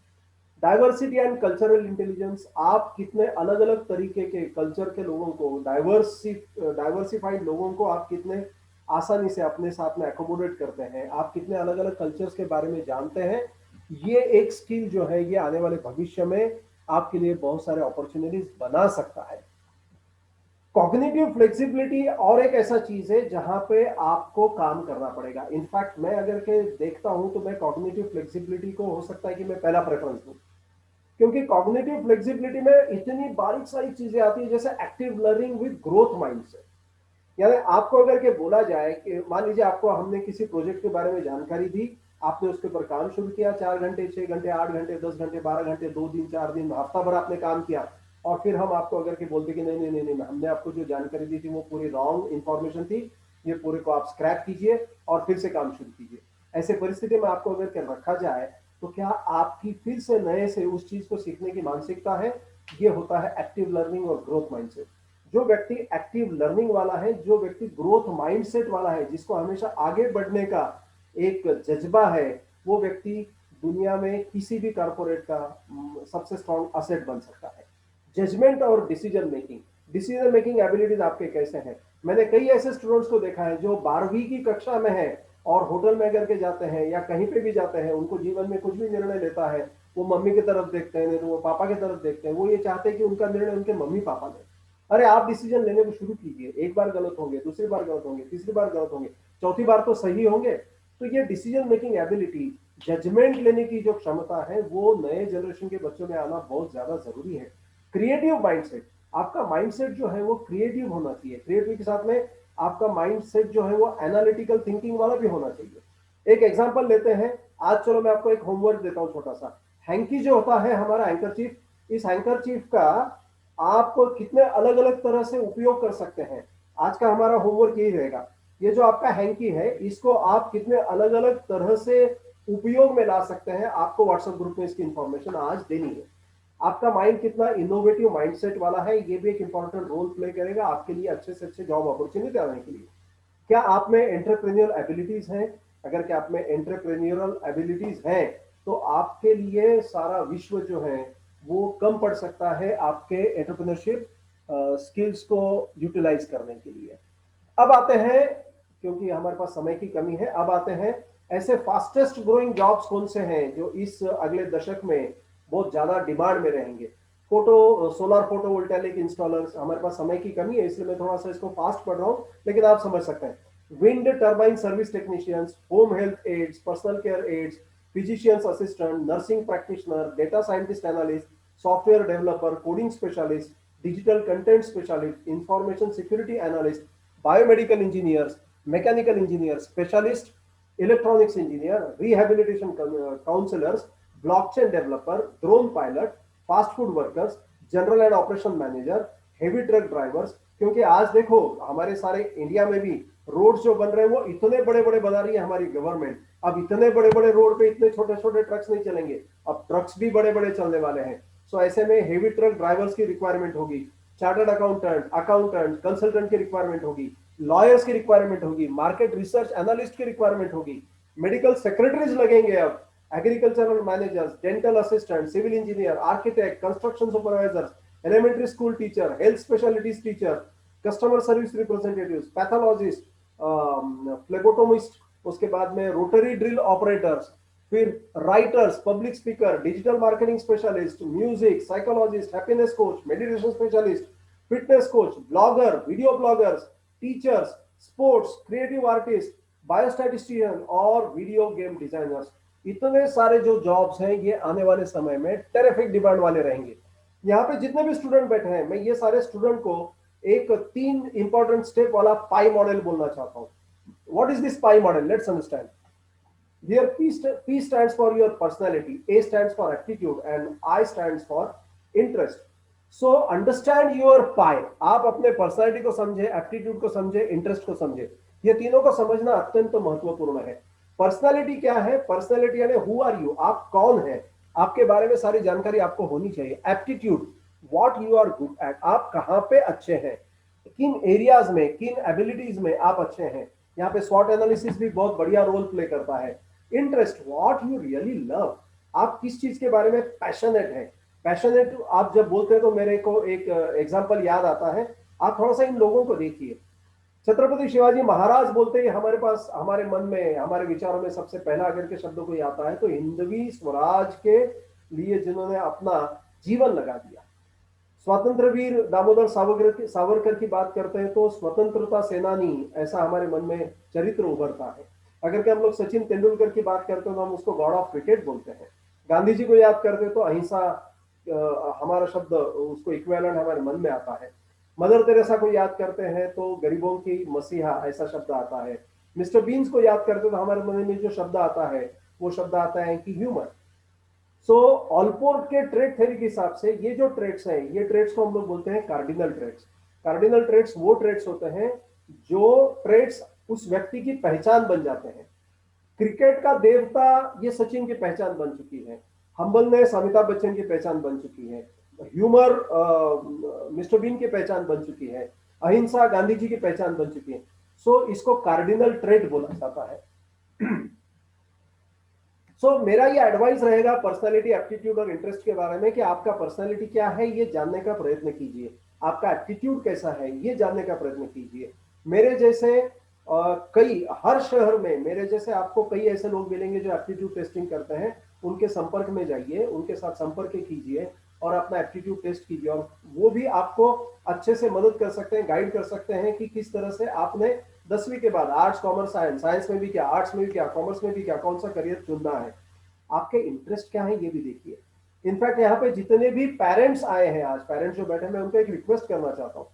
डाइवर्सिटी एंड कल्चरल इंटेलिजेंस, आप कितने अलग अलग तरीके के कल्चर के लोगों को, डाइवर्सिफाइड लोगों को आप कितने आसानी से अपने साथ में एकोमोडेट करते हैं, आप कितने अलग अलग कल्चर्स के बारे में जानते हैं, ये एक स्किल जो है ये आने वाले भविष्य में आपके लिए बहुत सारे अपॉर्चुनिटीज बना सकता है। कॉग्निटिव फ्लेक्सिबिलिटी और एक ऐसा चीज है जहां पे आपको काम करना पड़ेगा। इनफैक्ट मैं अगर के देखता हूं तो मैं कॉग्निटिव फ्लेक्सिबिलिटी को हो सकता है कि मैं पहला प्रेफरेंस दूं, क्योंकि कॉग्निटिव फ्लेक्सिबिलिटी में इतनी बारीक सारी चीजें आती है, जैसे active learning with growth mindset. यानी आपको अगर के बोला जाए कि मान लीजिए आपको हमने किसी प्रोजेक्ट के बारे में जानकारी दी, आपने उसके ऊपर काम शुरू किया, 4 घंटे, 6 घंटे, 8 घंटे, 10 घंटे, 12 घंटे, 2 दिन, 4 दिन, हफ्ता भर आपने काम किया, और फिर हम आपको अगर के बोलते कि नहीं नहीं नहीं नहीं, हमने आपको जो जानकारी दी थी वो पूरी रॉन्ग इंफॉर्मेशन थी, ये पूरे को आप स्क्रैप कीजिए और फिर से काम शुरू कीजिए। ऐसे परिस्थिति में आपको अगर के रखा जाए तो क्या आपकी फिर से नए से उस चीज को सीखने की मानसिकता है? ये होता है एक्टिव लर्निंग और ग्रोथ माइंडसेट। जो व्यक्ति एक्टिव लर्निंग वाला है, जो व्यक्ति ग्रोथ माइंडसेट वाला है, जिसको हमेशा आगे बढ़ने का एक जज्बा है, वो व्यक्ति दुनिया में किसी भी कारपोरेट का सबसे स्ट्रॉन्ग असेट बन सकता है। जजमेंट और डिसीजन मेकिंग एबिलिटीज आपके कैसे हैं? मैंने कई ऐसे स्टूडेंट्स को देखा है जो 12वीं की कक्षा में है और होटल में करके जाते हैं या कहीं पे भी जाते हैं, उनको जीवन में कुछ भी निर्णय लेता है, वो मम्मी की तरफ देखते हैं, नहीं तो वो पापा की तरफ देखते हैं, वो ये चाहते हैं कि उनका निर्णय उनके मम्मी पापा लें। अरे आप डिसीजन लेने को शुरू कीजिए, एक बार गलत होंगे, दूसरी बार गलत होंगे, तीसरी बार गलत होंगे, चौथी बार तो सही होंगे। तो ये डिसीजन मेकिंग एबिलिटी, जजमेंट लेने की जो क्षमता है, वो नए जनरेशन के बच्चों में आना बहुत ज्यादा जरूरी है। क्रिएटिव माइंडसेट, आपका माइंडसेट जो है वो क्रिएटिव होना चाहिए। क्रिएटिव के साथ में आपका माइंडसेट जो है वो एनालिटिकल थिंकिंग वाला भी होना चाहिए। एक एग्जांपल लेते हैं, आज चलो मैं आपको एक होमवर्क देता हूं छोटा सा। हैंकी जो होता है हमारा हैंकरचीफ, इस हैंकरचीफ का आप कितने अलग अलग तरह से उपयोग कर सकते हैं, आज का हमारा होमवर्क यही रहेगा। ये जो आपका हैंकी है, इसको आप कितने अलग अलग तरह से उपयोग में ला सकते हैं, आपको व्हाट्सएप ग्रुप में इसकी इंफॉर्मेशन आज देनी है। आपका माइंड कितना इनोवेटिव माइंडसेट वाला है, ये भी एक इंपॉर्टेंट रोल प्ले करेगा आपके लिए अच्छे से अच्छे जॉब अपॉर्चुनिटी आने के लिए। क्या आप में एंटरप्रेन्योर एबिलिटीज हैं? अगर क्या आप में एंटरप्रेन्योरल एबिलिटीज हैं, तो आपके लिए सारा विश्व जो है वो कम पड़ सकता है आपके एंटरप्रेन्योरशिप स्किल्स को यूटिलाइज करने के लिए। अब आते हैं, क्योंकि हमारे पास समय की कमी है, अब आते हैं ऐसे फास्टेस्ट ग्रोइंग जॉब्स कौन से हैं जो इस अगले दशक में बहुत ज्यादा डिमांड में रहेंगे। सोलर फोटोवोल्टेइक इंस्टॉलर्स, हमारे पास समय की कमी है इसलिए मैं थोड़ा सा इसको फास्ट पढ़ रहा हूं, लेकिन आप समझ सकते हैं। Wind turbine service technicians, home health aides, personal care aides, physicians assistant, nursing practitioner, data scientist analyst, software developer, coding specialist, digital content specialist, information security analyst, biomedical engineers, mechanical engineer, specialist, electronics engineer, rehabilitation counsellors, blockchain developer, drone pilot, fast food workers, general and operation manager, heavy truck drivers. क्योंकि आज देखो हमारे सारे India में भी road जो बन रहे हैं वो इतने बड़े बड़े बना रही है हमारी गवर्नमेंट। अब इतने बड़े बड़े रोड पे इतने छोटे छोटे ट्रक्स नहीं चलेंगे, अब ट्रक्स भी बड़े बड़े चलने वाले हैं। सो ऐसे में हेवी ट्रक ड्राइवर्स की रिक्वायरमेंट होगी, चार्टर्ड अकाउंटेंट कंसल्टेंट की रिक्वायरमेंट होगी, लॉयर्स की रिक्वायरमेंट होगी, मार्केट रिसर्च एनालिस्ट की रिक्वायरमेंट होगी, मेडिकल सेक्रेटरीज लगेंगे, अब agricultural managers, dental assistant, civil engineer, architect, construction supervisors, elementary school teacher, health specialities teacher, customer service representative, pathologist, phlebotomist, उसके बाद में रोटरी ड्रिल ऑपरेटर्स, फिर writers, public speaker, digital marketing specialist, music psychologist, happiness coach, meditation specialist, fitness coach, blogger, video bloggers, teachers, sports, creative artist, biostatistician और video game designers. इतने सारे जो jobs हैं ये आने वाले समय में टेरिफिक डिमांड वाले रहेंगे। यहाँ पे जितने भी स्टूडेंट बैठे हैं, मैं ये सारे स्टूडेंट को एक 3 इंपॉर्टेंट स्टेप वाला पाई मॉडल बोलना चाहता हूँ। What is this pi model? Let's understand. Here P stands for your personality, A stands for aptitude and I stands for interest. So understand your pie. आप अपने personality को समझे, aptitude को समझे, इंटरेस्ट को समझे। ये तीनों को समझना अत्यंत महत्वपूर्ण है। पर्सनालिटी क्या है? पर्सनालिटी यानी हु आर यू, आप कौन है, आपके बारे में सारी जानकारी आपको होनी चाहिए। Aptitude, what you are good at, आप कहाँ पे अच्छे हैं, किन एरियाज में, किन एबिलिटीज में आप अच्छे हैं। यहाँ पे स्वॉट एनालिसिस भी बहुत बढ़िया रोल प्ले करता है। Interest, what you really love, आप किस चीज के बारे में पैशनेट है। पैशनेट आप जब बोलते हैं तो मेरे को एक एग्जांपल याद आता है। आप थोड़ा सा इन लोगों को देखिए। छत्रपति शिवाजी महाराज बोलते ही हमारे पास, हमारे मन में, हमारे विचारों में सबसे पहला अगर के शब्दों को आता है तो हिंदवी स्वराज के लिए जिन्होंने अपना जीवन लगा दिया। स्वतंत्र वीर दामोदर सावरकर की बात करते हैं तो स्वतंत्रता सेनानी ऐसा हमारे मन में चरित्र उभरता है। अगर के हम लोग सचिन तेंदुलकर की बात करते हैं तो हम उसको गॉड ऑफ क्रिकेट बोलते हैं। गांधी जी को याद करते हैं तो अहिंसा हमारा शब्द उसको इक्विवेलेंट हमारे मन में आता है। मदर तेरेसा को याद करते हैं तो गरीबों की मसीहा ऐसा शब्द आता है। मिस्टर बीन्स को याद करते हैं तो हमारे मन में जो शब्द आता है वो शब्द आता है कि ह्यूमर। सो ऑलपोर्ट के ट्रेड थ्योरी के हिसाब से ये जो ट्रेड्स हैं, ये ट्रेड्स को हम लोग बोलते हैं कार्डिनल ट्रेड्स। कार्डिनल ट्रेड्स वो ट्रेड्स होते हैं जो ट्रेड्स उस व्यक्ति की पहचान बन जाते हैं। क्रिकेट का देवता ये सचिन की पहचान बन चुकी है, हम्बलनेस अमिताभ बच्चन की पहचान बन चुकी है, ह्यूमर मिस्टर बीन की पहचान बन चुकी है, अहिंसा गांधी जी की पहचान बन चुकी है। सो इसको कार्डिनल ट्रेड बोला जाता है। मेरा ये एडवाइस रहेगा पर्सनालिटी, एप्टीट्यूड और इंटरेस्ट के बारे में कि आपका पर्सनालिटी क्या है ये जानने का प्रयत्न कीजिए, आपका एप्टीट्यूड कैसा है ये जानने का प्रयत्न कीजिए। मेरे जैसे कई, हर शहर में मेरे जैसे आपको कई ऐसे लोग मिलेंगे जो एप्टीट्यूड टेस्टिंग करते हैं। उनके संपर्क में जाइए, उनके साथ संपर्क कीजिए, और अपना एप्टीट्यूड टेस्ट कीजिए, और वो भी आपको अच्छे से मदद कर सकते हैं, गाइड कर सकते हैं कि किस तरह से आपने 10वीं के बाद आर्ट्स कॉमर्स साइंस, साइंस में भी क्या, आर्ट्स में भी क्या, कॉमर्स में भी क्या, कौन सा करियर चुनना है, आपके इंटरेस्ट क्या है ये भी देखिए। इनफैक्ट यहाँ पे जितने भी पेरेंट्स आए हैं, आज पेरेंट्स जो बैठे हैं, मैं उनको एक रिक्वेस्ट करना चाहता हूँ।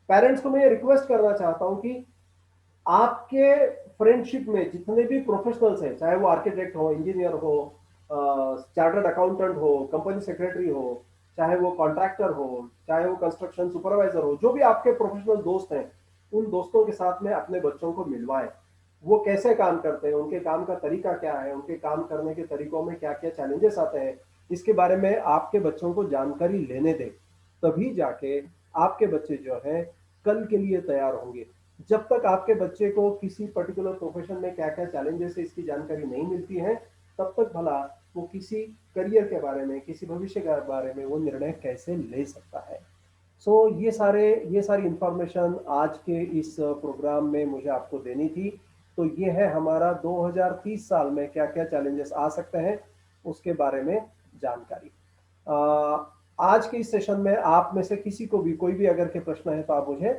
पेरेंट्स को मैं ये रिक्वेस्ट करना चाहता हूँ कि आपके फ्रेंडशिप में जितने भी प्रोफेशनल्स हैं, चाहे वो आर्किटेक्ट हो, इंजीनियर हो, चार्टर्ड अकाउंटेंट हो, कंपनी सेक्रेटरी हो, चाहे वो कॉन्ट्रैक्टर हो, चाहे वो कंस्ट्रक्शन सुपरवाइजर हो, जो भी आपके प्रोफेशनल दोस्त हैं, उन दोस्तों के साथ में अपने बच्चों को मिलवाएं। वो कैसे काम करते हैं, उनके काम का तरीका क्या है, उनके काम करने के तरीकों में क्या क्या चैलेंजेस आते हैं, इसके बारे में आपके बच्चों को जानकारी लेने दें। तभी जाके आपके बच्चे जो है कल के लिए तैयार होंगे। जब तक आपके बच्चे को किसी पर्टिकुलर प्रोफेशन में क्या क्या चैलेंजेस है इसकी जानकारी नहीं मिलती है, तब तक भला वो किसी करियर के बारे में, किसी भविष्य के बारे में वो निर्णय कैसे ले सकता है। सो ये सारी इंफॉर्मेशन आज के इस प्रोग्राम में मुझे आपको देनी थी। तो ये है हमारा 2030 साल में क्या क्या चैलेंजेस आ सकते हैं उसके बारे में जानकारी। आज के इस सेशन में आप में से किसी को भी कोई भी अगर के प्रश्न है तो आप मुझे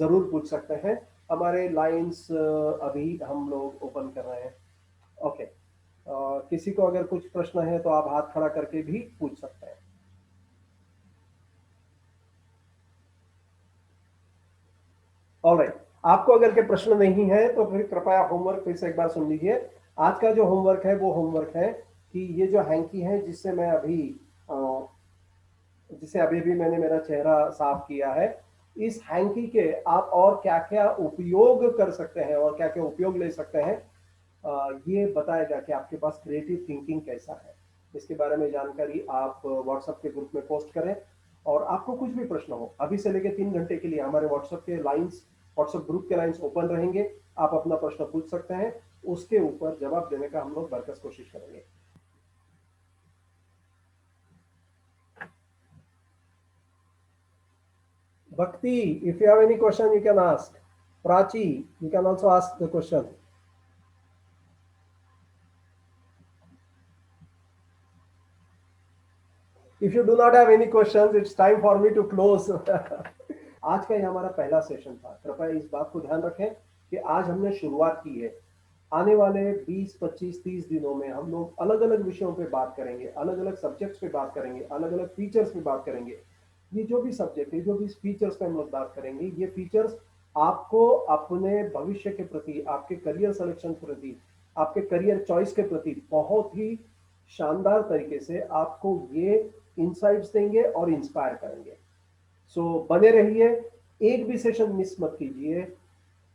जरूर पूछ सकते हैं। हमारे लाइंस अभी हम लोग ओपन कर रहे हैं। ओके, किसी को अगर कुछ प्रश्न है तो आप हाथ खड़ा करके भी पूछ सकते हैं। ऑलराइट, आपको अगर के प्रश्न नहीं है तो फिर कृपया होमवर्क फिर से एक बार सुन लीजिए। आज का जो होमवर्क है वो होमवर्क है कि ये जो हैंकी है जिसे अभी भी मैंने मेरा चेहरा साफ किया है, इस हैंकी के आप और क्या क्या उपयोग कर सकते हैं और क्या क्या उपयोग ले सकते हैं, ये बताएगा कि आपके पास क्रिएटिव थिंकिंग कैसा है। इसके बारे में जानकारी आप व्हाट्सएप के ग्रुप में पोस्ट करें। और आपको कुछ भी प्रश्न हो, अभी से लेकर 3 घंटे के लिए हमारे व्हाट्सएप ग्रुप के लाइंस ओपन रहेंगे। आप अपना प्रश्न पूछ सकते हैं, उसके ऊपर जवाब देने का हम लोग बरकस कोशिश करेंगे। Bhakti, if you have any question, you can ask. Prachi, you can also ask the question. If you do not have any questions, it's time for me to close. आज का ये हमारा पहला सेशन था। कृपया इस बात को ध्यान रखें कि आज हमने शुरुआत की है। आने वाले 20, 25, 30 दिनों में हम लोग अलग अलग विषयों पे बात करेंगे, अलग अलग सब्जेक्ट्स पे बात करेंगे, अलग अलग फीचर्स पे बात करेंगे। ये जो भी सब्जेक्ट है, जो भी फीचर्स पे हम लोग बात करेंगे, ये फीचर्स आपको अपने भविष्य के प्रति, आपके करियर सिलेक्शन के प्रति, आपके करियर चॉइस के प्रति बहुत ही शानदार तरीके से आपको ये इंसाइट्स देंगे और इंस्पायर करेंगे। सो बने रहिए, एक भी सेशन मिस मत कीजिए,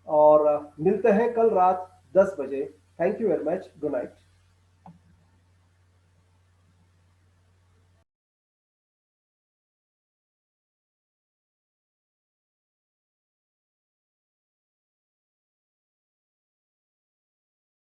और मिलते हैं कल रात 10 बजे। Thank you very much, good night.